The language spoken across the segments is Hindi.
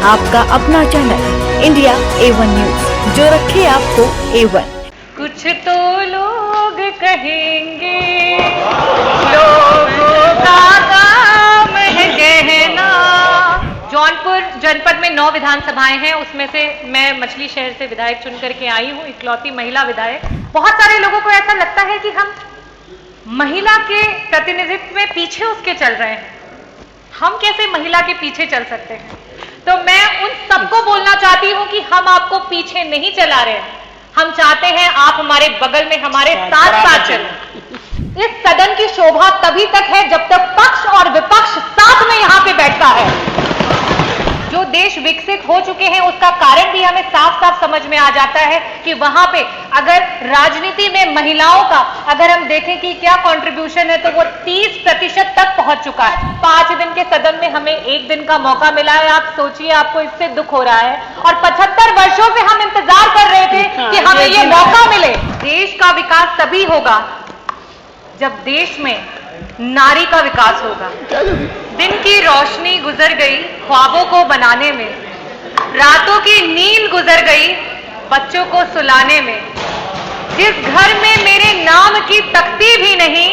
आपका अपना चैनल इंडिया A1 न्यूज, जो रखे आपको A1। कुछ तो लोग कहेंगे लोगों का काम है कहना। जौनपुर जनपद में 9 विधानसभाएं हैं, उसमें से मैं मछली शहर से विधायक चुन करके आई हूँ, इकलौती महिला विधायक। बहुत सारे लोगों को ऐसा लगता है कि हम महिला के प्रतिनिधित्व में पीछे उसके चल रहे हैं। हम कैसे महिला के पीछे चल सकते हैं? तो मैं उन सबको बोलना चाहती हूं कि हम आपको पीछे नहीं चला रहे हैं। हम चाहते हैं आप हमारे बगल में हमारे साथ साथ चलें। इस सदन की शोभा तभी तक है जब तक पक्ष और विपक्ष साथ में यहां पे बैठता है। जो देश विकसित हो चुके हैं उसका कारण भी हमें साफ साफ समझ में आ जाता है कि वहां पे अगर राजनीति में महिलाओं का अगर हम देखें कि क्या कंट्रीब्यूशन है तो वो 30% तक पहुंच चुका है। 5 दिन के सदन में हमें 1 दिन का मौका मिला है। आप सोचिए, आपको इससे दुख हो रहा है और 75 वर्षों से हम इंतजार कर रहे थे कि हमें ये मौका मिले। देश का विकास तभी होगा जब देश में नारी का विकास होगा। दिन की रोशनी गुजर गई ख्वाबों को बनाने में, रातों की नींद गुजर गई बच्चों को सुलाने में। जिस घर में मेरे नाम की तख्ती भी नहीं,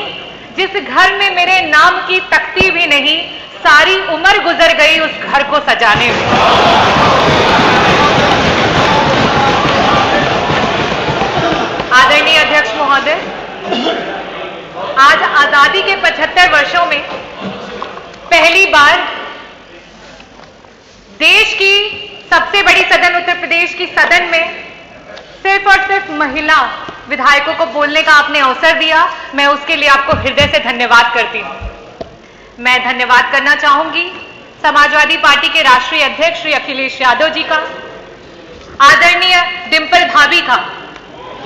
जिस घर में मेरे नाम की तख्ती भी नहीं, सारी उम्र गुजर गई उस घर को सजाने में। आदरणीय अध्यक्ष महोदय, आज आजादी के 75 वर्षों में पहली बार देश की सबसे बड़ी सदन उत्तर प्रदेश की सदन में सिर्फ और सिर्फ महिला विधायकों को बोलने का आपने अवसर दिया। मैं उसके लिए आपको हृदय से धन्यवाद करती हूं। मैं धन्यवाद करना चाहूंगी समाजवादी पार्टी के राष्ट्रीय अध्यक्ष श्री अखिलेश यादव जी का, आदरणीय डिंपल भाभी का,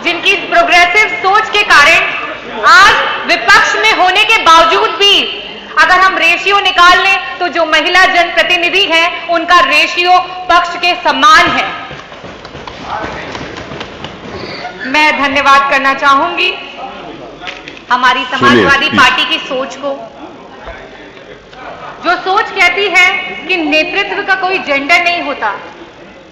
जिनकी प्रोग्रेसिव सोच के कारण आज विपक्ष में होने के बावजूद भी अगर हम रेशियो निकाल लें तो जो महिला जनप्रतिनिधि हैं उनका रेशियो पक्ष के समान है। मैं धन्यवाद करना चाहूंगी हमारी समाजवादी पार्टी की सोच को, जो सोच कहती है कि नेतृत्व का कोई जेंडर नहीं होता।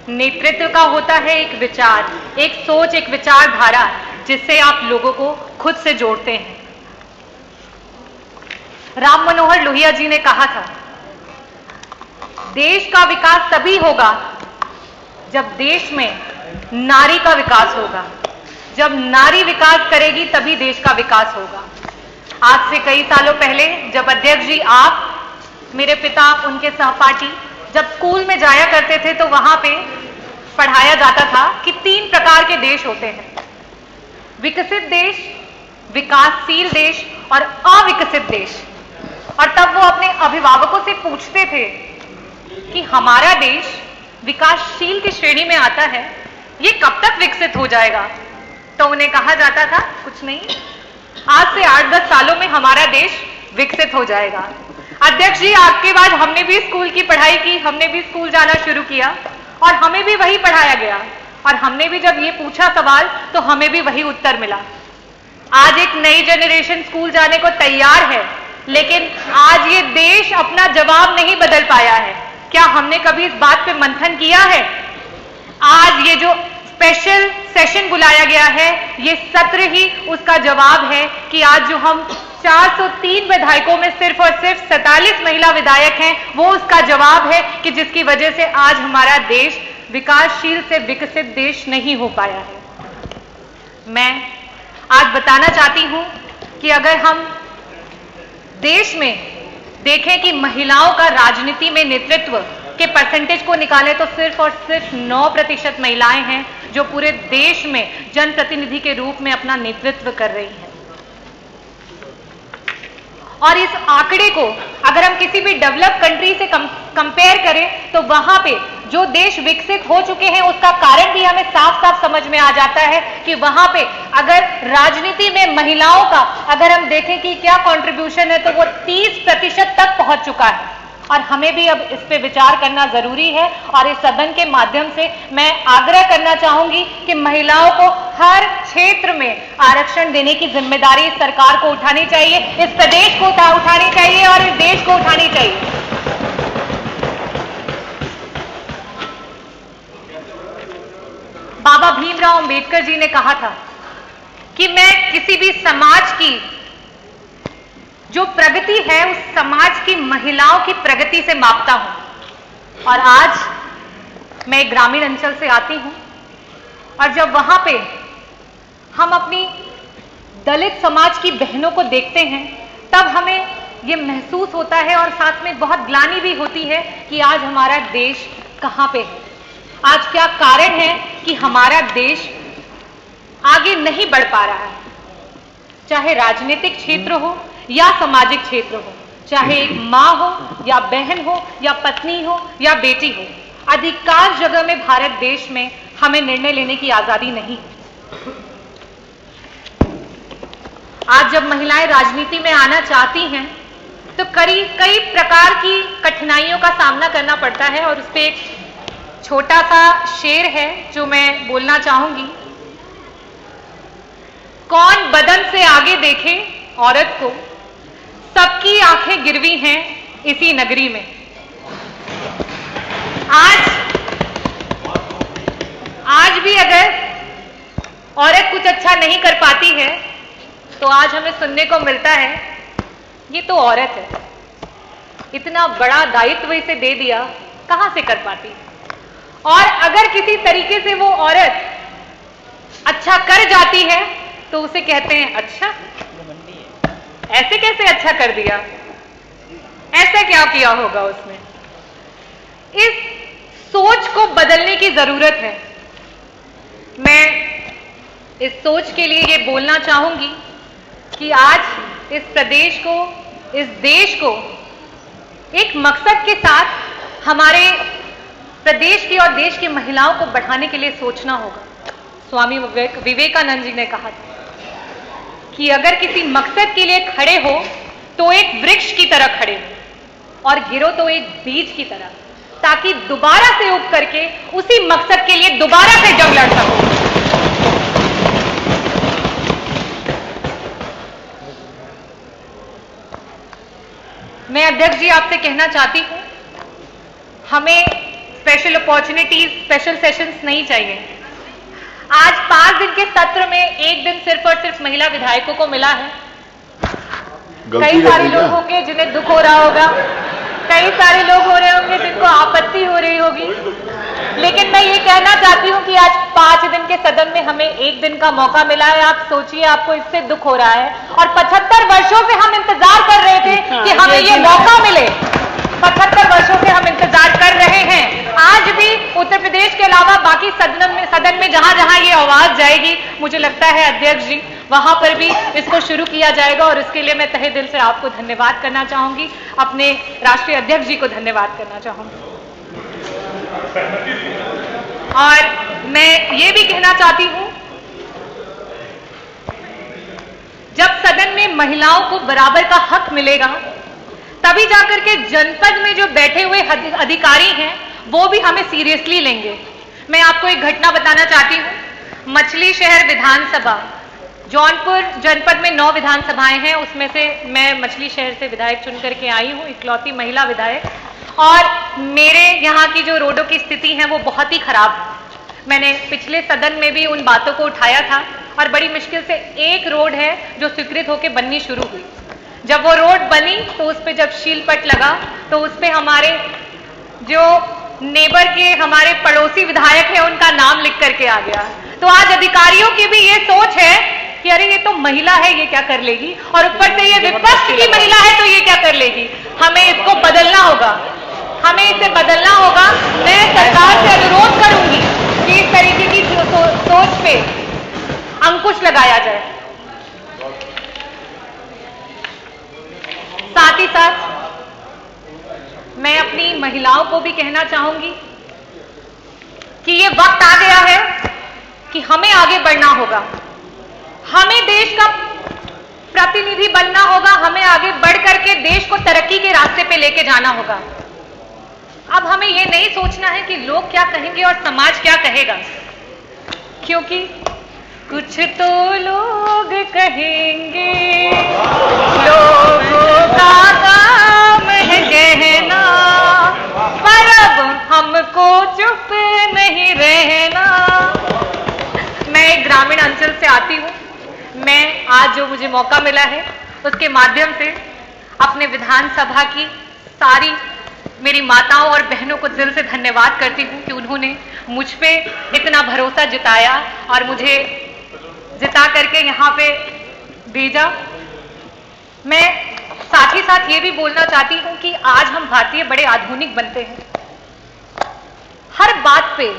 नेतृत्व का होता है एक विचार, एक सोच, एक विचारधारा जिससे आप लोगों को खुद से जोड़ते हैं। राम मनोहर लोहिया जी ने कहा था, देश का विकास तभी होगा जब देश में नारी का विकास होगा। जब नारी विकास करेगी तभी देश का विकास होगा। आज से कई सालों पहले जब अध्यक्ष जी आप, मेरे पिता, उनके सहपाठी जब स्कूल में जाया करते थे तो वहां पे पढ़ाया जाता था कि 3 प्रकार के देश होते हैं: विकसित देश, विकासशील देश और अविकसित देश। और तब वो अपने अभिभावकों से पूछते थे कि हमारा देश विकासशील की श्रेणी में आता है, ये कब तक विकसित हो जाएगा? तो उन्हें कहा जाता था, कुछ नहीं, आज से 8-10 सालों में हमारा देश विकसित हो जाएगा। अध्यक्ष जी, आपके बाद हमने भी स्कूल की पढ़ाई की, हमने भी स्कूल जाना शुरू किया और हमें भी वही पढ़ाया गया और हमने भी जब ये पूछा सवाल तो हमें भी वही उत्तर मिला। आज एक नई जनरेशन स्कूल जाने को तैयार है, लेकिन आज ये देश अपना जवाब नहीं बदल पाया है। क्या हमने कभी इस बात पे मंथन किया है? आज ये जो स्पेशल सेशन बुलाया गया है, ये सत्र ही उसका जवाब है कि आज जो हम 403 विधायकों में सिर्फ और सिर्फ 47 महिला विधायक हैं, वो उसका जवाब है कि जिसकी वजह से आज हमारा देश विकासशील से विकसित देश नहीं हो पाया है। मैं आज बताना चाहती हूं कि अगर हम देश में देखें कि महिलाओं का राजनीति में नेतृत्व के परसेंटेज को निकालें तो सिर्फ और सिर्फ 9% महिलाएं हैं जो पूरे देश में जनप्रतिनिधि के रूप में अपना नेतृत्व कर रही हैं। और इस आंकड़े को अगर हम किसी भी डेवलप कंट्री से कंपेयर करें तो वहां पे जो देश विकसित हो चुके हैं उसका कारण भी हमें साफ साफ समझ में आ जाता है कि वहां पे अगर राजनीति में महिलाओं का अगर हम देखें कि क्या कंट्रीब्यूशन है तो वो 30% तक पहुंच चुका है। और हमें भी अब इस पे विचार करना जरूरी है और इस सदन के माध्यम से मैं आग्रह करना चाहूंगी कि महिलाओं को हर क्षेत्र में आरक्षण देने की जिम्मेदारी इस सरकार को उठानी चाहिए, इस प्रदेश को उठानी चाहिए और इस देश को उठानी चाहिए। भीमराव अंबेडकर जी ने कहा था कि मैं किसी भी समाज की जो प्रगति है उस समाज की महिलाओं की प्रगति से मापता हूं। और आज मैं एक ग्रामीण अंचल से आती हूं और जब वहां पे हम अपनी दलित समाज की बहनों को देखते हैं तब हमें ये महसूस होता है और साथ में बहुत ग्लानि भी होती है कि आज हमारा देश कहां पे है, आज क्या कारण है कि हमारा देश आगे नहीं बढ़ पा रहा है। चाहे राजनीतिक क्षेत्र हो या सामाजिक क्षेत्र हो, चाहे एक माँ हो या बहन हो या पत्नी हो या बेटी हो, अधिकांश जगह में भारत देश में हमें निर्णय लेने की आजादी नहीं है। आज जब महिलाएं राजनीति में आना चाहती हैं तो कई प्रकार की कठिनाइयों का सामना करना पड़ता है और उस पर एक छोटा सा शेर है जो मैं बोलना चाहूंगी। कौन बदन से आगे देखे औरत को, सबकी आंखें गिरवी हैं इसी नगरी में। आज भी अगर औरत कुछ अच्छा नहीं कर पाती है तो आज हमें सुनने को मिलता है ये तो औरत है, इतना बड़ा दायित्व इसे दे दिया, कहां से कर पाती। और अगर किसी तरीके से वो औरत अच्छा कर जाती है तो उसे कहते हैं अच्छा, ऐसे कैसे अच्छा कर दिया, ऐसा क्या किया होगा उसने। इस सोच को बदलने की जरूरत है। मैं इस सोच के लिए ये बोलना चाहूंगी कि आज इस प्रदेश को, इस देश को एक मकसद के साथ हमारे प्रदेश की और देश की महिलाओं को बढ़ाने के लिए सोचना होगा। स्वामी विवेकानंद जी ने कहा था कि अगर किसी मकसद के लिए खड़े हो तो एक वृक्ष की तरह खड़े हो और गिरो तो एक बीज की तरह, ताकि दोबारा से उग करके उसी मकसद के लिए दोबारा से जंग लड़ सको। मैं अध्यक्ष जी आपसे कहना चाहती हूं, हमें स्पेशल अपॉर्चुनिटीज, स्पेशल सेशंस नहीं चाहिए। आज 5 दिन के सत्र में एक दिन सिर्फ और सिर्फ महिला विधायकों को मिला है। कई सारे लोग होंगे जिन्हें दुख हो रहा होगा, कई सारे लोग हो रहे होंगे जिनको आपत्ति हो रही होगी, लेकिन मैं ये कहना चाहती हूँ कि आज 5 दिन के सदन में हमें एक दिन का मौका मिला है। आप सोचिए, आपको इससे दुख हो रहा है और 75 वर्षों से हम इंतजार कर रहे थे कि हमें ये मौका मिले। 75 वर्षों से हम इंतजार कर रहे हैं। आज भी उत्तर प्रदेश के अलावा बाकी सदन में जहां जहां ये आवाज जाएगी, मुझे लगता है अध्यक्ष जी वहां पर भी इसको शुरू किया जाएगा और इसके लिए मैं तहे दिल से आपको धन्यवाद करना चाहूंगी, अपने राष्ट्रीय अध्यक्ष जी को धन्यवाद करना चाहूंगी। और मैं ये भी कहना चाहती हूं, जब सदन में महिलाओं को बराबर का हक मिलेगा तभी जाकर के जनपद में जो बैठे हुए अधिकारी हैं वो भी हमें सीरियसली लेंगे। मैं आपको एक घटना बताना चाहती हूं। मछली शहर विधानसभा, जौनपुर जनपद में 9 विधानसभाएं हैं, उसमें से मैं मछली शहर से विधायक चुन करके आई हूं, इकलौती महिला विधायक। और मेरे यहाँ की जो रोडों की स्थिति है वो बहुत ही खराब है। मैंने पिछले सदन में भी उन बातों को उठाया था और बड़ी मुश्किल से एक रोड है जो स्वीकृत होकर बननी शुरू हुई। जब वो रोड बनी तो उस पर जब शीलपट लगा तो उस पर हमारे जो नेबर के हमारे पड़ोसी विधायक हैं उनका नाम लिख करके आ गया। तो आज अधिकारियों की भी ये सोच है कि अरे ये तो महिला है, ये क्या कर लेगी, और ऊपर से ये विपक्ष की महिला है तो ये क्या कर लेगी। हमें इसको बदलना होगा, हमें इसे बदलना होगा। मैं सरकार से अनुरोध करूंगी कि इस तरीके की सोच पे अंकुश लगाया जाए। साथ ही साथ मैं अपनी महिलाओं को भी कहना चाहूंगी कि ये वक्त आ गया है कि हमें आगे बढ़ना होगा, हमें देश का प्रतिनिधि बनना होगा, हमें आगे बढ़ करके देश को तरक्की के रास्ते पे लेके जाना होगा। अब हमें ये नहीं सोचना है कि लोग क्या कहेंगे और समाज क्या कहेगा, क्योंकि कुछ तो लोग कहेंगे, लोगों का काम है कहना, पर अब हमको चुप नहीं रहना। मुझे मौका मिला है उसके माध्यम से अपने विधानसभा की सारी मेरी माताओं और बहनों को दिल से धन्यवाद करती हूँ कि उन्होंने मुझ पे इतना भरोसा जताया और मुझे जिता करके यहाँ पे भेजा। मैं साथ ही साथ ये भी बोलना चाहती हूँ कि आज हम भारतीय बड़े आधुनिक बनते हैं, हर बात पे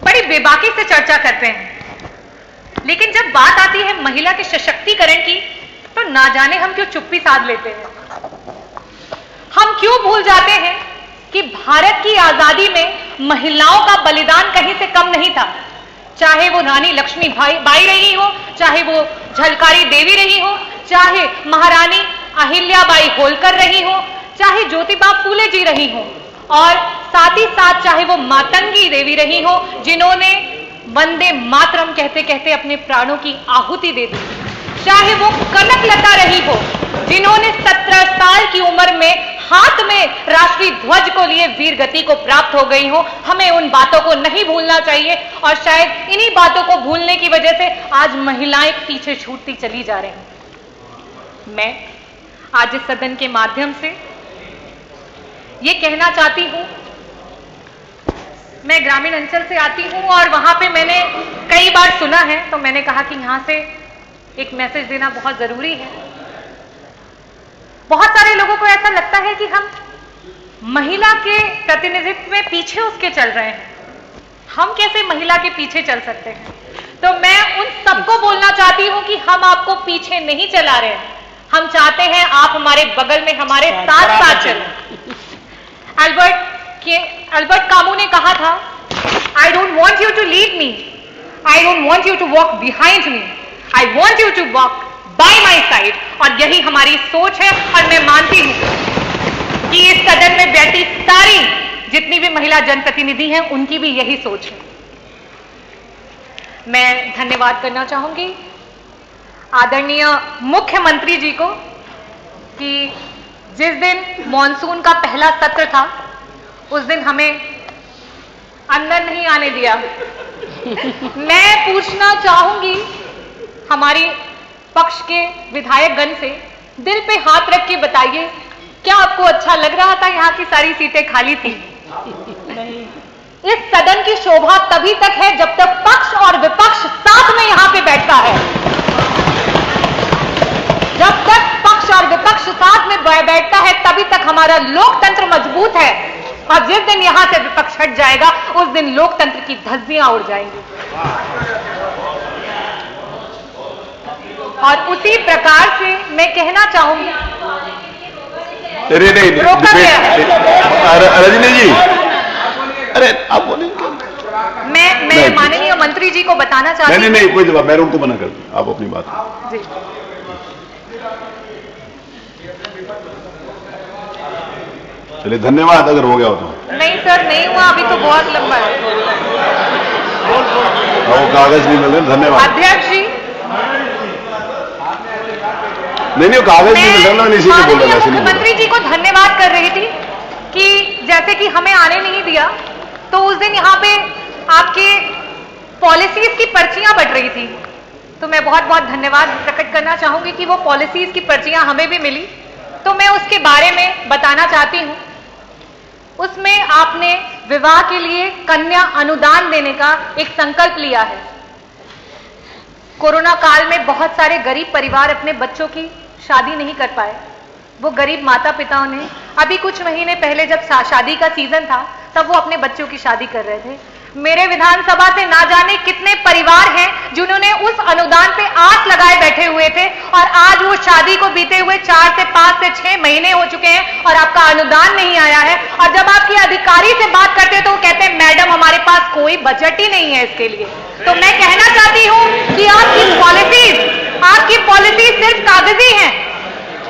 बड़ी बेबाकी से चर्चा करते हैं, लेकिन जब बात आती है महिला के सशक्तिकरण की तो ना जाने हम क्यों चुप्पी साध लेते हैं। हम क्यों भूल जाते हैं कि भारत की आजादी में महिलाओं का बलिदान कहीं से कम नहीं था, चाहे वो रानी लक्ष्मीबाई रही हो, चाहे वो झलकारी देवी रही हो, चाहे महारानी अहिल्याबाई होलकर रही हो, चाहे ज्योतिबा फूले जी रही हो, और साथ ही साथ चाहे वो मातंगी देवी रही हो जिन्होंने वंदे मातरम कहते कहते अपने प्राणों की आहुति दे दी, चाहे वो कनकलता रही हो जिन्होंने 17 साल की उम्र में हाथ में राष्ट्रीय ध्वज को लिए वीर गति को प्राप्त हो गई हो। हमें उन बातों को नहीं भूलना चाहिए और शायद इन्हीं बातों को भूलने की वजह से आज महिलाएं पीछे छूटती चली जा रही हैं। मैं आज इस सदन के माध्यम से ये कहना चाहती हूं, मैं ग्रामीण अंचल से आती हूं और वहां पे मैंने कई बार सुना है, तो मैंने कहा कि यहां से एक मैसेज देना बहुत जरूरी है। बहुत सारे लोगों को ऐसा लगता है कि हम महिला के प्रतिनिधित्व में पीछे उसके चल रहे हैं, हम कैसे महिला के पीछे चल सकते हैं। तो मैं उन सबको बोलना चाहती हूं कि हम आपको पीछे नहीं चला रहे हैं, हम चाहते हैं आप हमारे बगल में हमारे साथ साथ चलें। अल्बर्ट कामू ने कहा था, I don't want you to lead me, I don't want you to walk behind me, I want you to walk by my side. और यही हमारी सोच है और मैं मानती हूं कि इस सदन में बैठी सारी जितनी भी महिला जनप्रतिनिधि हैं उनकी भी यही सोच है। मैं धन्यवाद करना चाहूंगी आदरणीय मुख्यमंत्री जी को कि जिस दिन मॉनसून का पहला सत्र था उस दिन हमें अंदर नहीं आने दिया। मैं पूछना चाहूंगी हमारी पक्ष के विधायकगण से, दिल पे हाथ रख के बताइए, क्या आपको अच्छा लग रहा था यहाँ की सारी सीटें खाली थी? इस सदन की शोभा तभी तक है जब तक पक्ष और विपक्ष साथ में यहाँ पे बैठता है। जब तक पक्ष और विपक्ष साथ में बैठता है तभी तक हमारा लोकतंत्र मजबूत है, और जिस दिन यहां से विपक्ष हट जाएगा उस दिन लोकतंत्र की धज्जियां उड़ जाएंगी। और उसी प्रकार से मैं कहना चाहूंगी, रजनी जी, अरे आप बोलिए। मैं माननीय मंत्री जी को बताना चाहती हूँ। नहीं कोई जवाब, मैं उनको मना कर दूं, आप अपनी बात जी। चलिए धन्यवाद, अगर हो गया हो तो। नहीं सर, नहीं हुआ, अभी तो बहुत लंबा है। वो कागज नहीं मिल रहे, धन्यवाद अध्यक्ष जी। नहीं कागज नहीं मिल रहा, इसी को बोल रहा था। मुख्यमंत्री जी को धन्यवाद कर रही थी कि जैसे कि हमें आने नहीं दिया, तो उस दिन यहाँ पे आपके पॉलिसीज की पर्चियां बट रही थी, तो मैं बहुत बहुत धन्यवाद प्रकट करना चाहूंगी कि वो पॉलिसीज की पर्चियां हमें भी मिली। तो मैं उसके बारे में बताना चाहती हूं। उसमें आपने विवाह के लिए कन्या अनुदान देने का एक संकल्प लिया है। कोरोना काल में बहुत सारे गरीब परिवार अपने बच्चों की शादी नहीं कर पाए। वो गरीब माता पिताओं ने अभी कुछ महीने पहले जब शादी का सीजन था तब वो अपने बच्चों की शादी कर रहे थे। मेरे विधानसभा से ना जाने कितने परिवार हैं जिन्होंने उस अनुदान पे आस लगाए बैठे हुए थे, और आज वो शादी को बीते हुए 4 से 5 से 6 महीने हो चुके हैं और आपका अनुदान नहीं आया है। और जब आपके अधिकारी से बात करते हैं तो वो कहते हैं मैडम हमारे पास कोई बजट ही नहीं है इसके लिए। तो मैं कहना चाहती हूं कि आपकी पॉलिसीज सिर्फ कागजी हैं,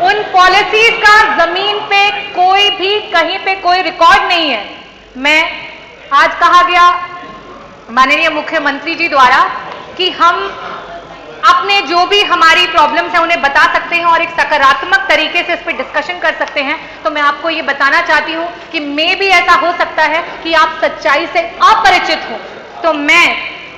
उन पॉलिसीज का जमीन पे कोई भी कहीं पे कोई रिकॉर्ड नहीं है। मैं आज कहा गया माननीय मुख्यमंत्री जी द्वारा कि हम अपने जो भी हमारी प्रॉब्लम्स हैं उन्हें बता सकते हैं और एक सकारात्मक तरीके से इस पर डिस्कशन कर सकते हैं। तो मैं आपको ये बताना चाहती हूं कि मे भी ऐसा हो सकता है कि आप सच्चाई से अपरिचित हो, तो मैं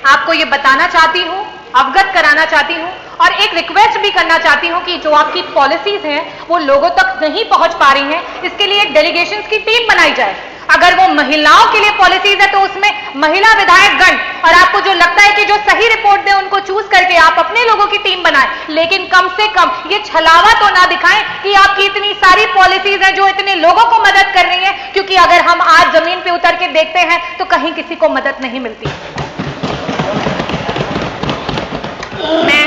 आपको ये बताना चाहती हूं, अवगत कराना चाहती हूं और एक रिक्वेस्ट भी करना चाहती हूं कि जो आपकी पॉलिसीज हैं वो लोगों तक नहीं पहुंच पा रही हैं, इसके लिए एक डेलीगेशंस की टीम बनाई जाए। अगर वो महिलाओं के लिए पॉलिसीज है तो उसमें महिला विधायकगण, और आपको जो लगता है कि जो सही रिपोर्ट दे उनको चूज करके आप अपने लोगों की टीम बनाएं, लेकिन कम से कम ये छलावा तो ना दिखाएं कि आपकी इतनी सारी पॉलिसीज हैं जो इतने लोगों को मदद कर रही हैं, क्योंकि अगर हम आज जमीन पे उतर के देखते हैं तो कहीं किसी को मदद नहीं मिलती। मैं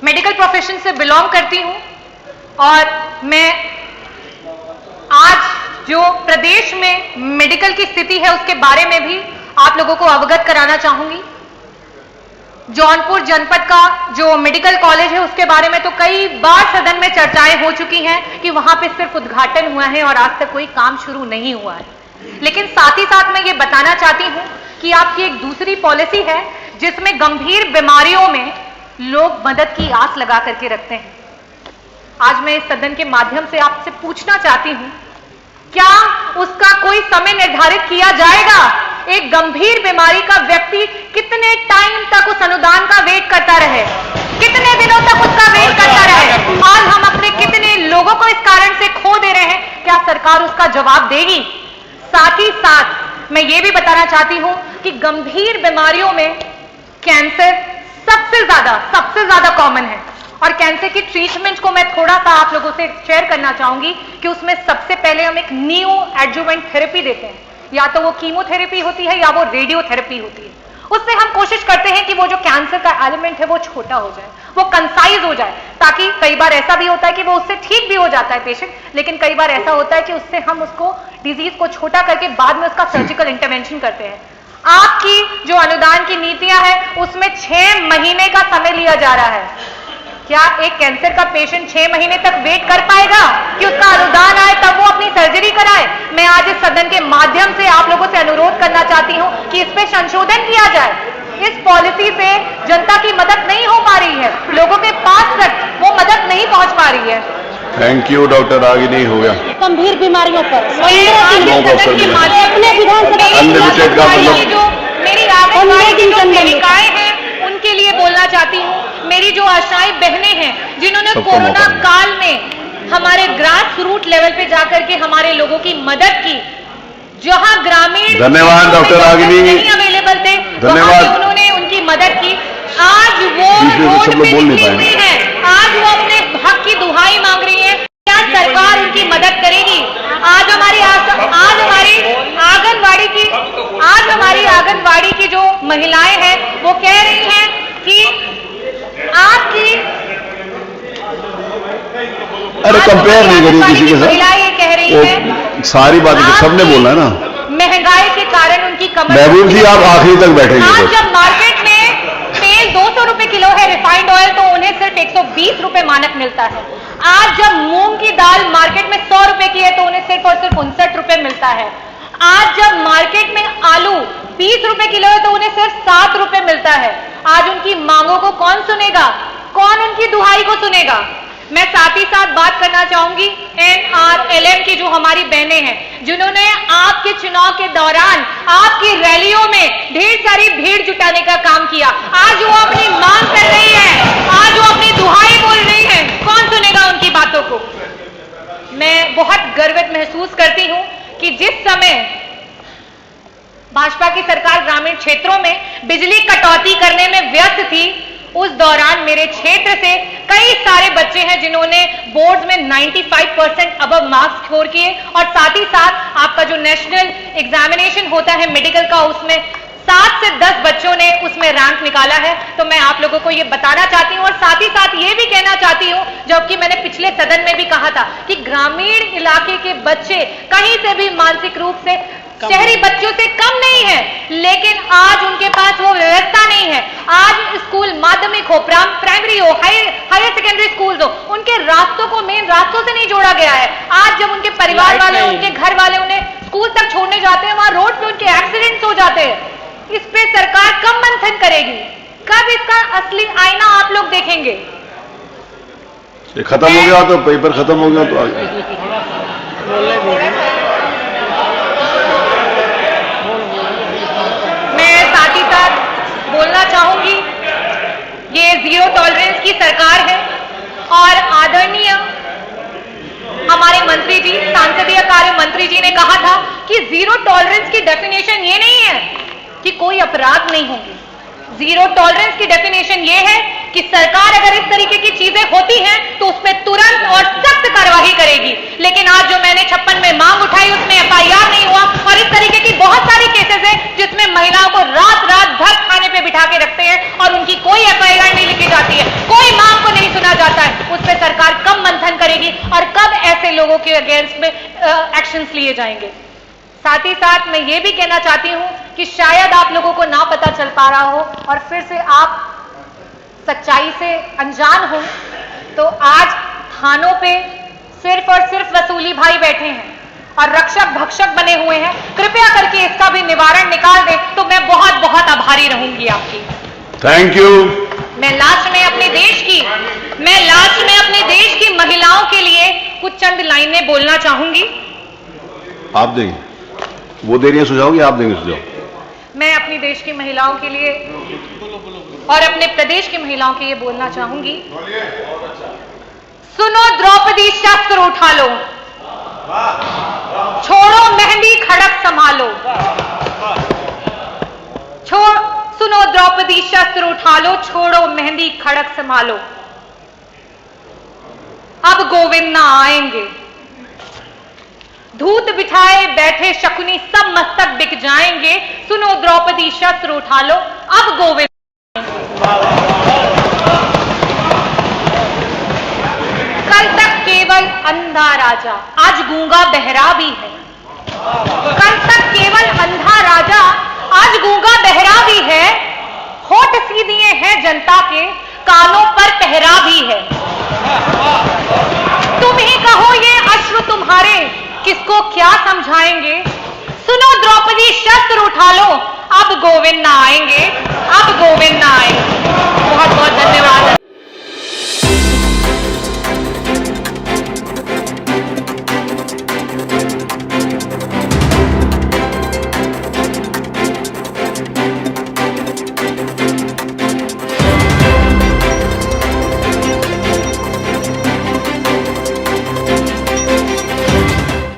मेडिकल प्रोफेशन से बिलोंग करती हूं और मैं आज जो प्रदेश में मेडिकल की स्थिति है उसके बारे में भी आप लोगों को अवगत कराना चाहूंगी। जौनपुर जनपद का जो मेडिकल कॉलेज है उसके बारे में तो कई बार सदन में चर्चाएं हो चुकी हैं कि वहां पे सिर्फ उद्घाटन हुआ है और आज तक कोई काम शुरू नहीं हुआ है। लेकिन साथ ही साथ मैं ये बताना चाहती हूं कि आपकी एक दूसरी पॉलिसी है जिसमें गंभीर बीमारियों में लोग मदद की आस लगा करके रखते हैं। आज मैं इस सदन के माध्यम से आपसे पूछना चाहती हूं, क्या उसका कोई समय निर्धारित किया जाएगा? एक गंभीर बीमारी का व्यक्ति कितने टाइम तक उस अनुदान का वेट करता रहे, कितने दिनों तक उसका वेट करता रहे? आज हम अपने कितने लोगों को इस कारण से खो दे रहे हैं, क्या सरकार उसका जवाब देगी? साथ ही साथ मैं ये भी बताना चाहती हूं कि गंभीर बीमारियों में कैंसर सबसे ज्यादा कॉमन है और कैंसर की ट्रीटमेंट को मैं थोड़ा सा आप लोगों से शेयर करना चाहूंगी कि उसमें सबसे पहले हम एक न्यू एडजुवेंट थेरेपी देते हैं, या तो वो कीमोथेरेपी होती है या वो रेडियोथेरेपी होती है। उससे हम कोशिश करते हैं कि वो जो कैंसर का एलिमेंट है वो छोटा हो जाए, वो कंसाइज हो जाए, ताकि कई बार ऐसा भी होता है कि वो उससे ठीक भी हो जाता है पेशेंट, लेकिन कई बार ऐसा होता है कि उससे हम उसको डिजीज को छोटा करके बाद में उसका सर्जिकल इंटरवेंशन करते हैं। आपकी जो अनुदान की नीतियां हैं उसमें 6 महीने का समय लिया जा रहा है। क्या एक कैंसर का पेशेंट 6 महीने तक वेट कर पाएगा कि उसका अनुदान आए तब वो अपनी सर्जरी कराए? मैं आज इस सदन के माध्यम से आप लोगों से अनुरोध करना चाहती हूं कि इस पे संशोधन किया जाए। इस पॉलिसी से जनता की मदद नहीं हो पा रही है, लोगों के पास तक वो मदद नहीं पहुंच पा रही है। थैंक यू डॉक्टर, आगे नहीं हो गया। गंभीर बीमारियों पर मेरी आंगनबाड़ी की जो सेविकाएं हैं उनके लिए बोलना चाहती हूँ। मेरी जो आशाएं बहनें हैं जिन्होंने कोरोना काल में हमारे ग्रास रूट लेवल पे जाकर के हमारे लोगों की मदद की, जहां ग्रामीण धन्यवाद डॉक्टर रागिनी, नहीं अवेलेबल थे, धन्यवाद, उन्होंने उनकी मदद की। आज वो रोड पे निकली हुई है, आज वो अपने हक की दुहाई मांग रही है। क्या सरकार उनकी मदद करेगी? आज हमारी आंगनबाड़ी की जो महिलाएं हैं वो कह रही हैं कि आपकी, अरे कंपेयर नहीं करिए किसी के साथ। महिलाएं ये कह रही है, सारी बातें सबने बोलना है ना, महंगाई के कारण उनकी कमर। महबूब जी आप आखिरी तक बैठेंगे। आज जब मार्केट में तेल 200 रुपए किलो है रिफाइंड ऑयल, तो उन्हें सिर्फ 120 रुपए मानक मिलता है। आज जब मूंग की दाल मार्केट में 100 रुपए की है तो उन्हें सिर्फ और सिर्फ 59 रुपए मिलता है। आज जब मार्केट में आलू 30 रुपए किलो है तो उन्हें सिर्फ 7 रुपए मिलता है। आज उनकी मांगों को कौन सुनेगा? कौन उनकी दुहाई को सुनेगा? मैं साथ ही साथ बात करना चाहूंगी NRLM की जो हमारी बहनें हैं, जिन्होंने आपके चुनाव के दौरान आपकी रैलियों में ढेर सारी भीड़ जुटाने का काम किया। आज वो अपनी मांग कर रही है, आज वो अपनी दुहाई बोल रही है, कौन सुनेगा उनकी बातों को? मैं बहुत गर्वित महसूस करती हूं कि जिस समय भाजपा की सरकार ग्रामीण क्षेत्रों में बिजली कटौती करने में व्यस्त थी, उस दौरान मेरे क्षेत्र से कई सारे बच्चे हैं जिन्होंने बोर्ड्स में 95% अबव मार्क्स स्कोर किए, और साथ ही साथ आपका जो नेशनल एग्जामिनेशन होता है मेडिकल का, उसमें 7 से 10 बच्चों ने उसमें रैंक निकाला है। तो मैं आप लोगों को ये बताना चाहती हूँ और साथ ही साथ ये भी कहना चाहती हूँ, जबकि मैंने पिछले सदन में भी कहा था कि ग्रामीण इलाके के बच्चे कहीं से भी मानसिक रूप से शहरी बच्चों से कम नहीं है, लेकिन आज उनके पास वो व्यवस्था नहीं है। आज स्कूल माध्यमिक हो, प्राइमरी हो, हायर सेकेंडरी स्कूल हो, उनके रास्तों को मेन रास्तों से नहीं जोड़ा गया है। आज जब उनके परिवार वाले, उनके घर वाले उन्हें स्कूल तक छोड़ने जाते हैं, वहां रोड पे उनके एक्सीडेंट्स हो जाते हैं। इस पे सरकार कब मंथन करेगी? कब इसका असली आईना आप लोग देखेंगे? ये खत्म हो गया तो पेपर खत्म हो गया तो आगे। मैं साथ ही साथ बोलना चाहूंगी, ये जीरो टॉलरेंस की सरकार है और आदरणीय हमारे मंत्री जी, संसदीय कार्य मंत्री जी ने कहा था कि जीरो टॉलरेंस की डेफिनेशन ये नहीं है कि कोई अपराध नहीं होंगे। जीरो टॉलरेंस की डेफिनेशन ये है कि सरकार अगर इस तरीके की चीजें होती हैं तो उस पर तुरंत और सख्त कार्रवाई करेगी। लेकिन आज जो मैंने 56 में मांग उठाई उसमें एफआईआर नहीं हुआ और इस तरीके की बहुत सारी केसेस हैं जिसमें महिलाओं को रात रात भर थाने पे बिठा के रखते हैं और उनकी कोई एफआईआर नहीं लिखी जाती है, कोई मांग को नहीं सुना जाता है। उस पर सरकार कब मंथन करेगी और कब ऐसे लोगों के अगेंस्ट में एक्शंस लिए जाएंगे। साथ ही साथ मैं ये भी कहना चाहती हूं कि शायद आप लोगों को ना पता चल पा रहा हो और फिर से आप सच्चाई से अनजान हो, तो आज थानों पे सिर्फ और सिर्फ वसूली भाई बैठे हैं और रक्षक भक्षक बने हुए हैं। कृपया करके इसका भी निवारण निकाल दें तो मैं बहुत बहुत आभारी रहूंगी आपकी। Thank you. मैं लास्ट में अपने देश की महिलाओं के लिए कुछ चंद लाइनें बोलना चाहूंगी। आप देंगे, वो दे रही है सुझाव, या आप देंगे सुझाव? मैं अपनी देश की महिलाओं के लिए और अपने प्रदेश की महिलाओं के लिए बोलना चाहूंगी। सुनो द्रौपदी शस्त्र उठा लो, छोड़ो मेहंदी खड़क संभालो। सुनो द्रौपदी शस्त्र उठा लो, छोड़ो मेहंदी खड़क संभालो। अब गोविंद ना आएंगे, धूत बिछाए बैठे शकुनी सब मस्तक बिक जाएंगे। सुनो द्रौपदी शस्त्र उठा लो, अब गोविंद कल तक केवल अंधा राजा, आज गूंगा बहरा भी है। कल तक केवल अंधा राजा, आज गूंगा बहरा भी है। होठ सी दिए हैं जनता के, कानों पर पहरा भी है। तुम ही कहो ये अश्रु तुम्हारे, किसको क्या समझाएंगे। सुनो द्रौपदी शस्त्र उठा लो, अब गोविंद ना आएंगे, अब गोविंद ना आएंगे।